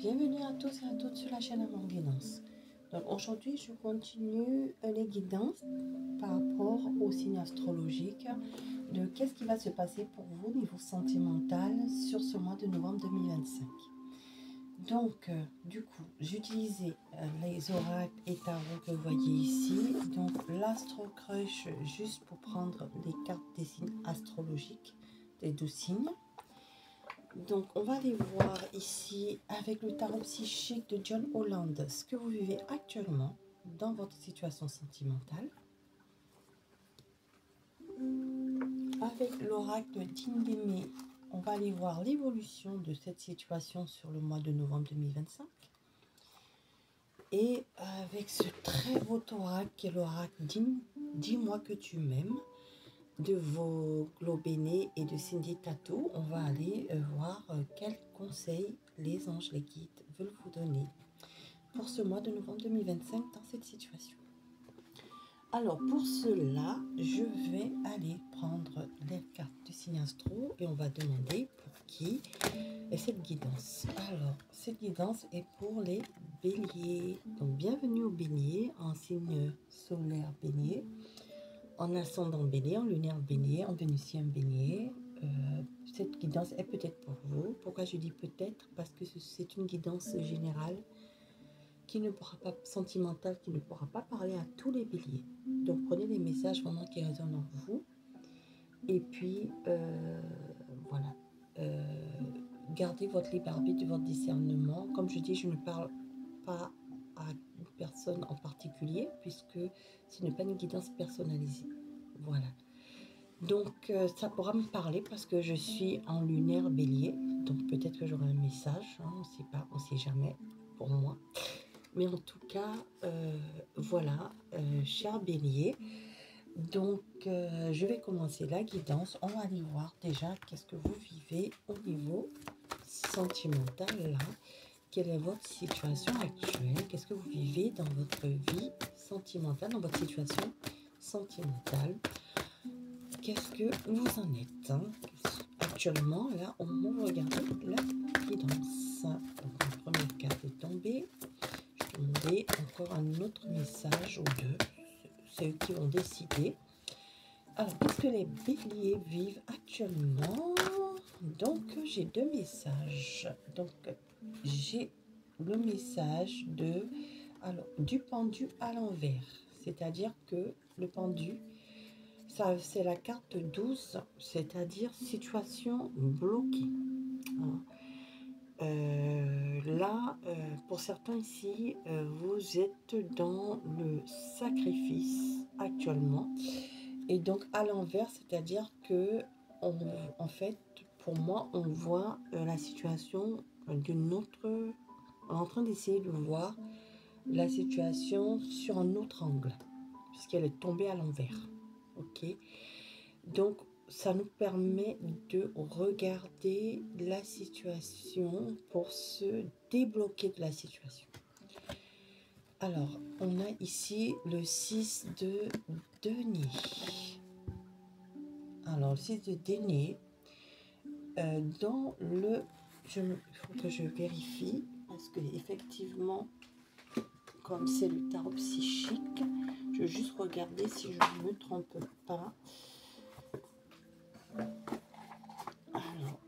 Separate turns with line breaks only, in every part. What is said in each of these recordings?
Bienvenue à tous et à toutes sur la chaîne Amour Guidance. Donc aujourd'hui, je continue les guidances par rapport au signe astrologique de qu'est-ce qui va se passer pour vous au niveau sentimental sur ce mois de novembre 2025. Donc, du coup, j'utilisais les oracles et tarots que vous voyez ici. Donc, l'Astro Crush, juste pour prendre les cartes des signes astrologiques, des 12 signes. Donc, on va aller voir ici avec le tarot psychique de John Holland ce que vous vivez actuellement dans votre situation sentimentale. Avec l'oracle d'Indémé, on va aller voir l'évolution de cette situation sur le mois de novembre 2025. Et avec ce très beau oracle qui est l'oracle Dis-moi que tu m'aimes de vos Globéné et de Cindy Tattoo, on va aller voir quels conseils les anges, les guides veulent vous donner pour ce mois de novembre 2025 dans cette situation. Alors pour cela, je vais aller prendre les cartes du signe astro et on va demander pour qui est cette guidance. Alors cette guidance est pour les béliers. Donc bienvenue aux béliers en signe solaire bélier, en ascendant bélier, en lunaire bélier, en vénusien bélier. Cette guidance est peut-être pour vous. Pourquoi je dis peut-être? Parce que c'est une guidance générale qui ne pourra pas, sentimentale, qui ne pourra pas parler à tous les béliers. Donc prenez les messages vraiment qui résonnent en vous. Et puis, voilà. Gardez votre libre arbitre, votre discernement. Comme je dis, je ne parle pas à une personne en particulier, puisque ce n'est pas une guidance personnalisée. Voilà. Donc, ça pourra me parler parce que je suis en lunaire bélier. Donc, peut-être que j'aurai un message. Hein, on ne sait pas, on ne sait jamais pour moi. Mais en tout cas, voilà, cher bélier. Donc, je vais commencer la guidance. On va aller voir déjà qu'est-ce que vous vivez au niveau sentimental là. Quelle est votre situation actuelle? Qu'est-ce que vous vivez dans votre vie sentimentale, dans votre situation sentimentale? Qu'est-ce que vous en êtes hein? Actuellement? Là, on va regarder la guidance. Donc, la première carte est tombée. Je vais demander encore un autre message ou deux. C'est eux qui vont décider. Alors, qu'est-ce que les béliers vivent actuellement? Donc, j'ai deux messages. Donc, j'ai le message du pendu à l'envers. C'est-à-dire que le pendu, ça, c'est la carte 12, c'est-à-dire situation bloquée. Là, pour certains ici, vous êtes dans le sacrifice actuellement. Et donc à l'envers, c'est-à-dire que, en fait, pour moi, on voit la situation d'une autre... On est en train d'essayer de voir la situation sur un autre angle, puisqu'elle est tombée à l'envers. Ok. Donc, ça nous permet de regarder la situation pour se débloquer de la situation. Alors, on a ici le 6 de denier. Alors, le 6 de denier, dans le... Il faut que je vérifie, parce que effectivement, comme c'est le tarot psychique, je vais juste regarder si je ne me trompe pas. Alors,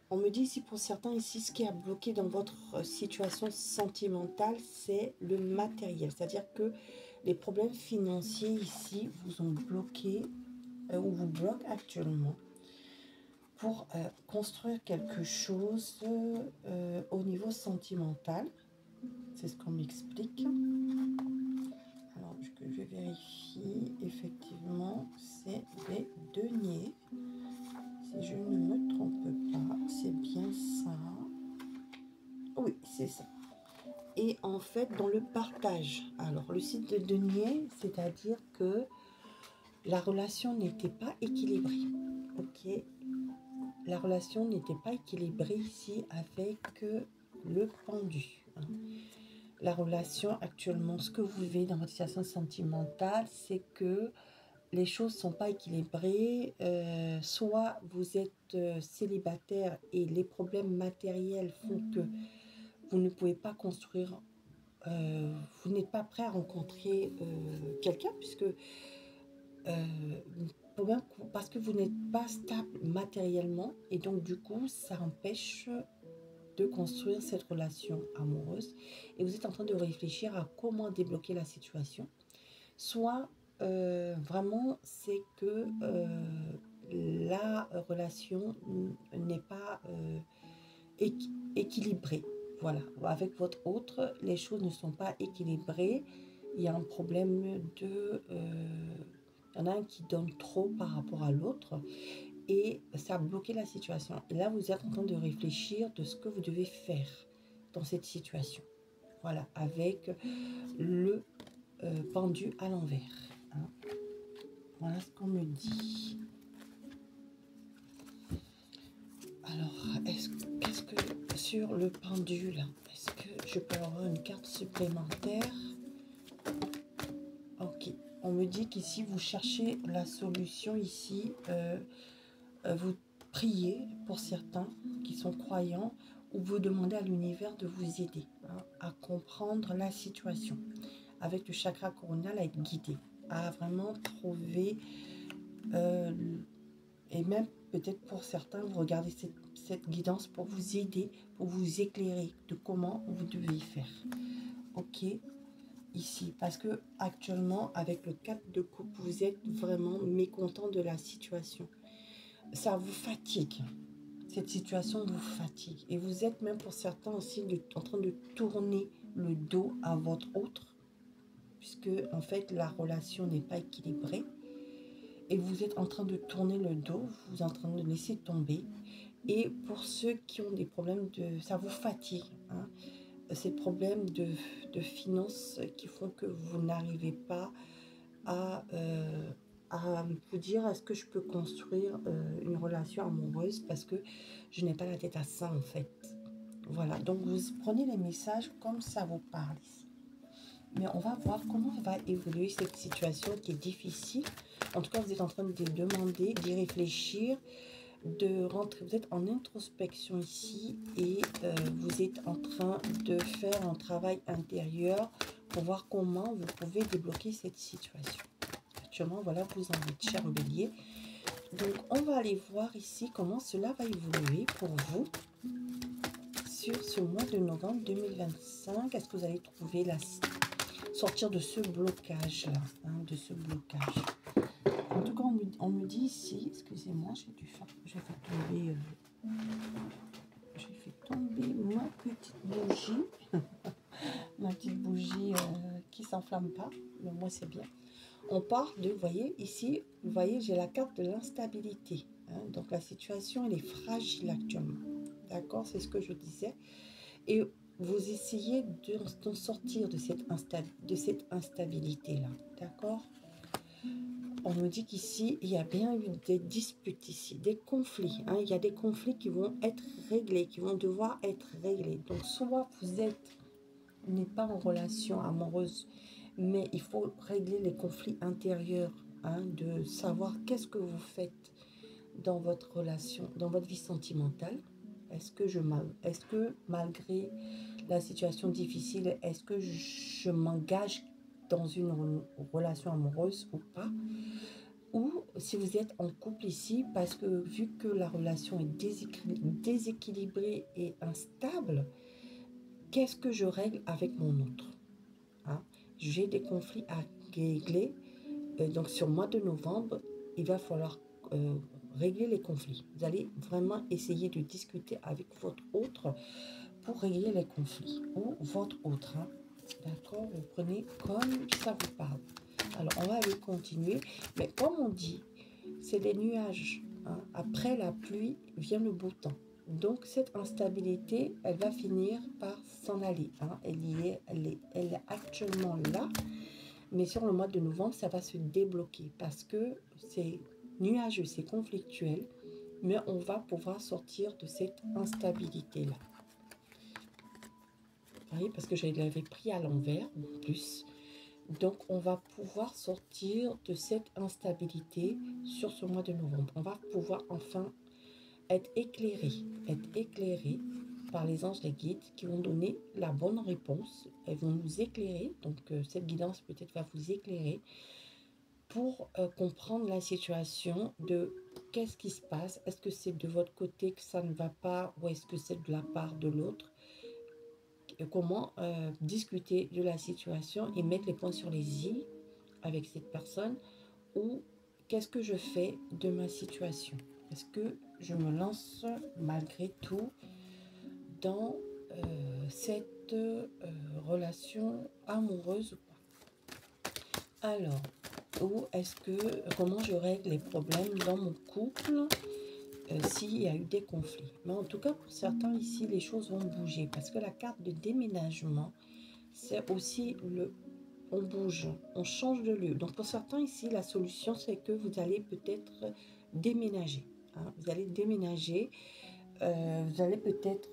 on me dit ici pour certains, ici, ce qui a bloqué dans votre situation sentimentale, c'est le matériel. C'est-à-dire que les problèmes financiers ici vous ont bloqué ou vous bloquent actuellement pour construire quelque chose au niveau sentimental. C'est ce qu'on m'explique. Alors, que je vérifie, effectivement, c'est les deniers. Si je ne me trompe pas, c'est bien ça. Oui, c'est ça. Et en fait, dans le partage, alors le site de denier, c'est-à-dire que la relation n'était pas équilibrée. Ok, la relation n'était pas équilibrée ici avec le pendu. Hein. La relation actuellement, ce que vous vivez dans votre situation sentimentale, c'est que les choses ne sont pas équilibrées. Soit vous êtes célibataire et les problèmes matériels font que vous ne pouvez pas construire, vous n'êtes pas prêt à rencontrer quelqu'un, puisque parce que vous n'êtes pas stable matériellement, et donc du coup ça empêche de construire cette relation amoureuse, et vous êtes en train de réfléchir à comment débloquer la situation. Soit vraiment c'est que la relation n'est pas équilibrée. Voilà, avec votre autre, les choses ne sont pas équilibrées. Il y a un problème de... il y en a un qui donne trop par rapport à l'autre, et ça a bloqué la situation. Et là, vous êtes en train de réfléchir de ce que vous devez faire dans cette situation. Voilà, avec le pendu à l'envers. Hein. Voilà ce qu'on me dit. Alors, qu'est-ce que sur le pendule, est-ce que je peux avoir une carte supplémentaire? Ok, on me dit qu'ici vous cherchez la solution ici. Vous priez pour certains qui sont croyants, ou vous demandez à l'univers de vous aider à comprendre la situation. Avec le chakra coronal, à être guidé, à vraiment trouver, et même peut-être pour certains, vous regardez cette guidance pour vous aider, pour vous éclairer de comment vous devez faire. Ok, ici, parce que actuellement, avec le 4 de coupe, vous êtes vraiment mécontent de la situation. Ça vous fatigue. Cette situation vous fatigue. Et vous êtes même pour certains aussi en train de tourner le dos à votre autre, puisque en fait la relation n'est pas équilibrée. Et vous êtes en train de tourner le dos, vous êtes en train de laisser tomber. Et pour ceux qui ont des problèmes de... ça vous fatigue. Hein, ces problèmes de finances qui font que vous n'arrivez pas à vous dire est-ce que je peux construire une relation amoureuse, parce que je n'ai pas la tête à ça en fait. Voilà, donc vous prenez les messages comme ça vous parle ici. Mais on va voir comment va évoluer cette situation qui est difficile. En tout cas, vous êtes en train de demander, d'y réfléchir, de rentrer. Vous êtes en introspection ici, et vous êtes en train de faire un travail intérieur pour voir comment vous pouvez débloquer cette situation. Actuellement, voilà, vous en êtes, cher bélier. Donc, on va aller voir ici comment cela va évoluer pour vous sur ce mois de novembre 2025. Est-ce que vous allez trouver sortir de ce blocage-là, hein, de ce blocage. En tout cas, on me dit ici, excusez-moi, j'ai fait tomber ma petite bougie, ma petite bougie qui s'enflamme pas, mais moi c'est bien. On part de, vous voyez, ici, vous voyez, j'ai la carte de l'instabilité. Hein, donc la situation, elle est fragile actuellement. D'accord, c'est ce que je disais. Et vous essayez de sortir de cette instabilité-là. D'accord. On me dit qu'ici, il y a bien eu des disputes ici, des conflits. Hein, il y a des conflits qui vont être réglés, qui vont devoir être réglés. Donc, soit vous n'êtes pas en relation amoureuse, mais il faut régler les conflits intérieurs, hein, de savoir qu'est-ce que vous faites dans votre relation, dans votre vie sentimentale. Est-ce que malgré la situation difficile, est-ce que je m'engage dans une relation amoureuse ou pas? Ou si vous êtes en couple ici, parce que vu que la relation est déséquilibrée et instable, qu'est-ce que je règle avec mon autre? Hein? J'ai des conflits à régler. Donc sur le mois de novembre, il va falloir régler les conflits. Vous allez vraiment essayer de discuter avec votre autre pour régler les conflits. Ou votre autre. Hein? D'accord? Vous prenez comme ça vous parle. Alors on va aller continuer. Mais comme on dit, c'est les nuages. Hein? Après la pluie vient le beau temps. Donc cette instabilité, elle va finir par s'en aller. Hein? Elle est actuellement là. Mais sur le mois de novembre, ça va se débloquer parce que c'est nuageux, c'est conflictuel. Mais on va pouvoir sortir de cette instabilité-là. Vous voyez, parce que je l'avais pris à l'envers en plus. Donc, on va pouvoir sortir de cette instabilité sur ce mois de novembre. On va pouvoir enfin être éclairé par les anges, les guides, qui vont donner la bonne réponse. Elles vont nous éclairer. Donc, cette guidance peut-être va vous éclairer pour comprendre la situation de qu'est-ce qui se passe. Est-ce que c'est de votre côté que ça ne va pas ou est-ce que c'est de la part de l'autre? Comment discuter de la situation et mettre les points sur les i avec cette personne, ou qu'est-ce que je fais de ma situation? Est-ce que je me lance malgré tout dans cette relation amoureuse ou pas? Alors, ou est-ce que, comment je règle les problèmes dans mon couple s'il y a eu des conflits? Mais en tout cas, pour certains ici, les choses vont bouger parce que la carte de déménagement, c'est aussi on bouge, on change de lieu. Donc pour certains ici, la solution, c'est que vous allez peut-être déménager. Hein. Vous allez déménager, vous allez peut-être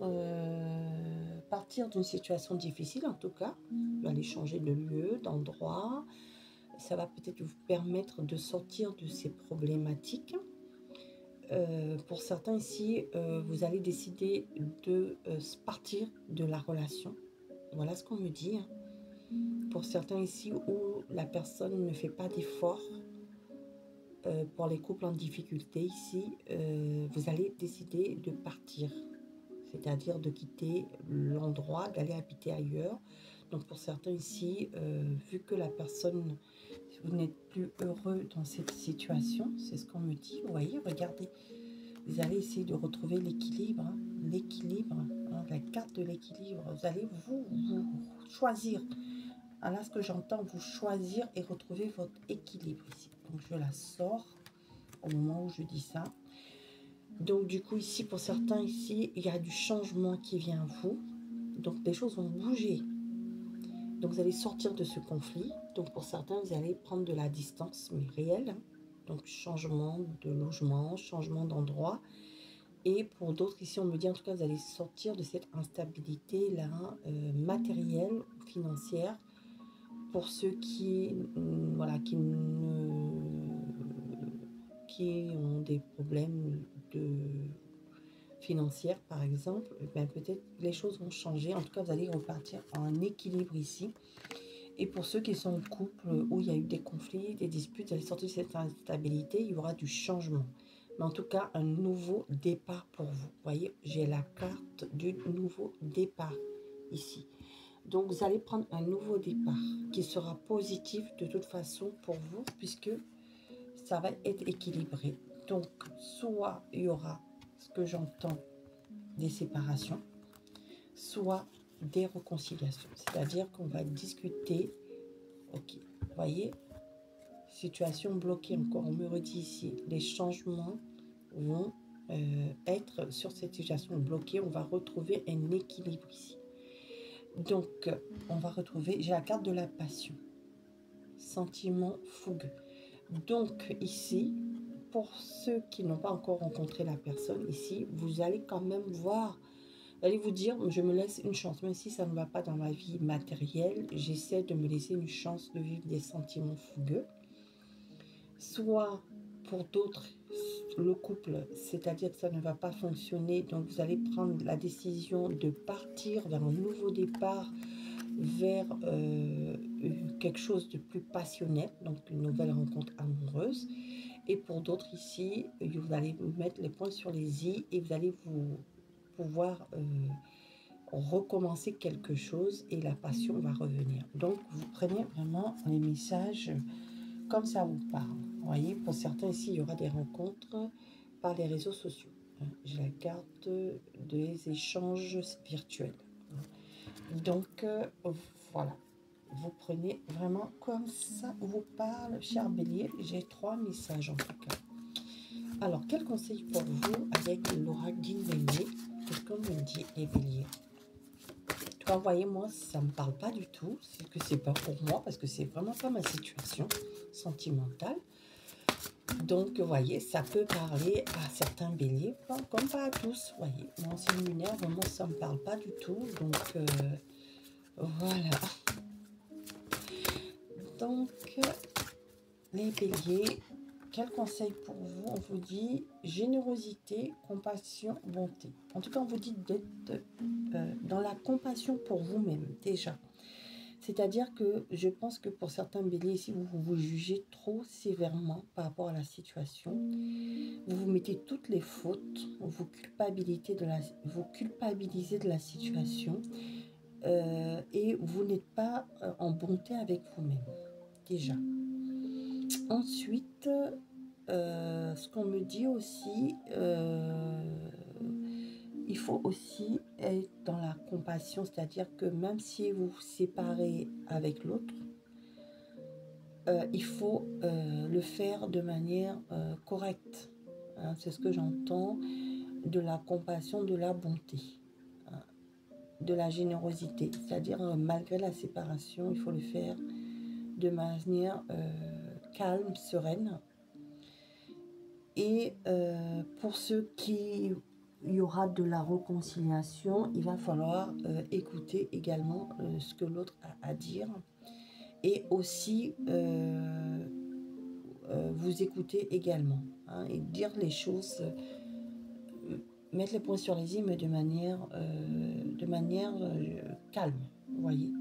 partir d'une situation difficile en tout cas. Vous allez changer de lieu, d'endroit. Ça va peut-être vous permettre de sortir de ces problématiques. Pour certains ici, vous allez décider de partir de la relation. Voilà ce qu'on me dit. Hein. Pour certains ici où la personne ne fait pas d'effort, pour les couples en difficulté ici, vous allez décider de partir. C'est-à-dire de quitter l'endroit, d'aller habiter ailleurs. Donc pour certains ici, vu que la personne, vous n'êtes plus heureux dans cette situation, c'est ce qu'on me dit. Vous voyez, regardez, vous allez essayer de retrouver l'équilibre, hein, l'équilibre, hein, la carte de l'équilibre. Vous allez vous choisir. Alors là, ce que j'entends, vous choisir et retrouver votre équilibre ici. Donc je la sors au moment où je dis ça. Donc du coup ici, pour certains ici, il y a du changement qui vient à vous. Donc des choses vont bouger. Donc vous allez sortir de ce conflit. Donc pour certains, vous allez prendre de la distance, mais réelle. Donc changement de logement, changement d'endroit. Et pour d'autres ici, on me dit en tout cas, vous allez sortir de cette instabilité-là, matérielle, financière. Pour ceux qui, voilà, qui ont des problèmes financiers, par exemple, ben peut-être les choses vont changer. En tout cas, vous allez repartir en équilibre ici. Et pour ceux qui sont en couple où il y a eu des conflits, des disputes, vous allez sortir de cette instabilité, il y aura du changement. Mais en tout cas, un nouveau départ pour vous. Vous voyez, j'ai la carte du nouveau départ ici. Donc, vous allez prendre un nouveau départ qui sera positif de toute façon pour vous puisque ça va être équilibré. Donc, soit il y aura, ce que j'entends, des séparations, soit des réconciliations. C'est-à-dire qu'on va discuter, ok, vous voyez, situation bloquée encore, on me redit ici, les changements vont être sur cette situation bloquée, on va retrouver un équilibre ici. Donc, on va retrouver, j'ai la carte de la passion, sentiment fougueux. Donc, ici, pour ceux qui n'ont pas encore rencontré la personne, ici, vous allez quand même voir, vous allez vous dire, je me laisse une chance, même si ça ne va pas dans ma vie matérielle, j'essaie de me laisser une chance de vivre des sentiments fougueux. Soit, pour d'autres, le couple, c'est-à-dire que ça ne va pas fonctionner, donc vous allez prendre la décision de partir vers un nouveau départ, vers quelque chose de plus passionnel, donc une nouvelle rencontre amoureuse. Et pour d'autres ici, vous allez mettre les points sur les i et vous allez pouvoir recommencer quelque chose et la passion va revenir. Donc vous prenez vraiment les messages comme ça vous parle. Vous voyez, pour certains ici, il y aura des rencontres par les réseaux sociaux. J'ai la carte des échanges virtuels. Donc, voilà. Vous prenez vraiment comme ça vous parle, cher Bélier. J'ai 3 messages en tout cas. Alors, quel conseil pour vous avec l'oracle Bélier? Qu'est-ce qu'on me dit, les Béliers? En tout cas, voyez, moi, ça ne me parle pas du tout. C'est que c'est pas pour moi parce que c'est vraiment pas ma situation sentimentale. Donc, vous voyez, ça peut parler à certains béliers, comme pas à tous. Vous voyez, mon signe lunaire, vraiment, ça ne me parle pas du tout. Donc, voilà. Donc, les béliers, quel conseil pour vous? On vous dit générosité, compassion, bonté. En tout cas, on vous dit d'être dans la compassion pour vous-même déjà. C'est-à-dire que je pense que pour certains béliers ici, vous vous jugez trop sévèrement par rapport à la situation. Vous vous mettez toutes les fautes, vous culpabilisez de la situation et vous n'êtes pas en bonté avec vous-même déjà. Ensuite, ce qu'on me dit aussi, il faut aussi être dans la compassion, c'est-à-dire que même si vous vous séparez avec l'autre, il faut le faire de manière correcte. Hein, c'est ce que j'entends, de la compassion, de la bonté, hein, de la générosité. C'est-à-dire, malgré la séparation, il faut le faire de manière calme, sereine. Et pour ceux qui y aura de la réconciliation, il va falloir écouter également ce que l'autre a à dire et aussi vous écouter également, hein, et dire les choses, mettre les points sur les i, mais de manière calme, vous voyez.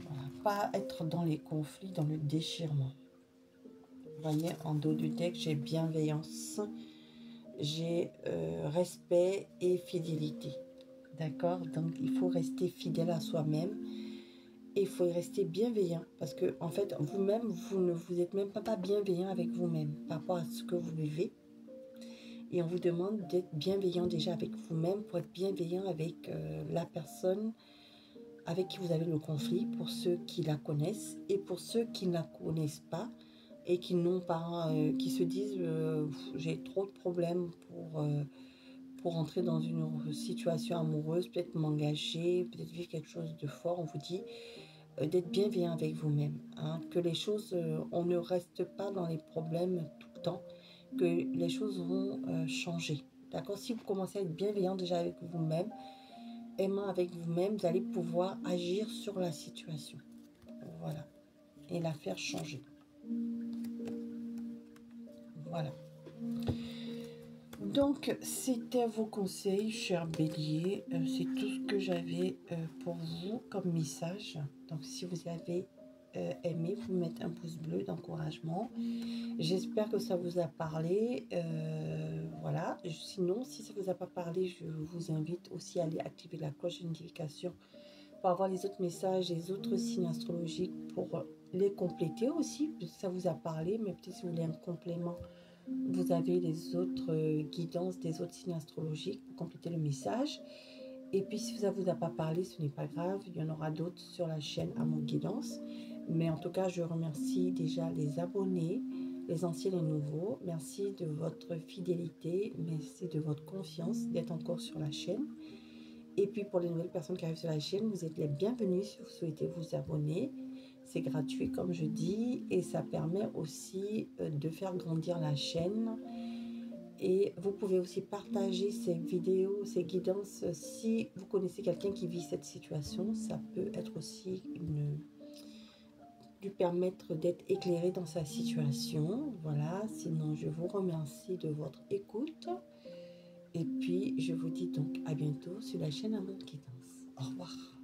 Voilà, pas être dans les conflits, dans le déchirement. Vous voyez, en dos du deck, j'ai bienveillance, j'ai respect et fidélité. D'accord? Donc, il faut rester fidèle à soi-même et il faut y rester bienveillant parce que, en fait, vous-même, vous ne vous êtes même pas bienveillant avec vous-même par rapport à ce que vous vivez. Et on vous demande d'être bienveillant déjà avec vous-même pour être bienveillant avec la personne avec qui vous avez le conflit, pour ceux qui la connaissent et pour ceux qui ne la connaissent pas et qui n'ont pas, qui se disent j'ai trop de problèmes pour entrer dans une situation amoureuse, peut-être m'engager, peut-être vivre quelque chose de fort. On vous dit d'être bienveillant avec vous-même, hein, que les choses, on ne reste pas dans les problèmes tout le temps, que les choses vont changer. D'accord? Si vous commencez à être bienveillant déjà avec vous-même, aimant avec vous-même, vous allez pouvoir agir sur la situation. Voilà. Et la faire changer. Voilà. Donc, c'était vos conseils, chers béliers. C'est tout ce que j'avais pour vous comme message. Donc, si vous avez aimé, vous mettez un pouce bleu d'encouragement. J'espère que ça vous a parlé. Voilà. Sinon, si ça ne vous a pas parlé, je vous invite aussi à aller activer la cloche de notification pour avoir les autres messages, les autres signes astrologiques, pour les compléter aussi. Ça vous a parlé, mais peut-être si vous voulez un complément, vous avez les autres guidances des autres signes astrologiques pour compléter le message. Et puis si ça ne vous a pas parlé, ce n'est pas grave, il y en aura d'autres sur la chaîne à mon guidance. Mais en tout cas, je remercie déjà les abonnés, les anciens et les nouveaux. Merci de votre fidélité, merci de votre confiance d'être encore sur la chaîne. Et puis pour les nouvelles personnes qui arrivent sur la chaîne, vous êtes les bienvenus si vous souhaitez vous abonner. C'est gratuit comme je dis et ça permet aussi de faire grandir la chaîne. Et vous pouvez aussi partager ces vidéos, ces guidances si vous connaissez quelqu'un qui vit cette situation. Ça peut être aussi lui permettre d'être éclairé dans sa situation. Voilà, sinon je vous remercie de votre écoute. Et puis je vous dis donc à bientôt sur la chaîne à mon guidance. Au revoir.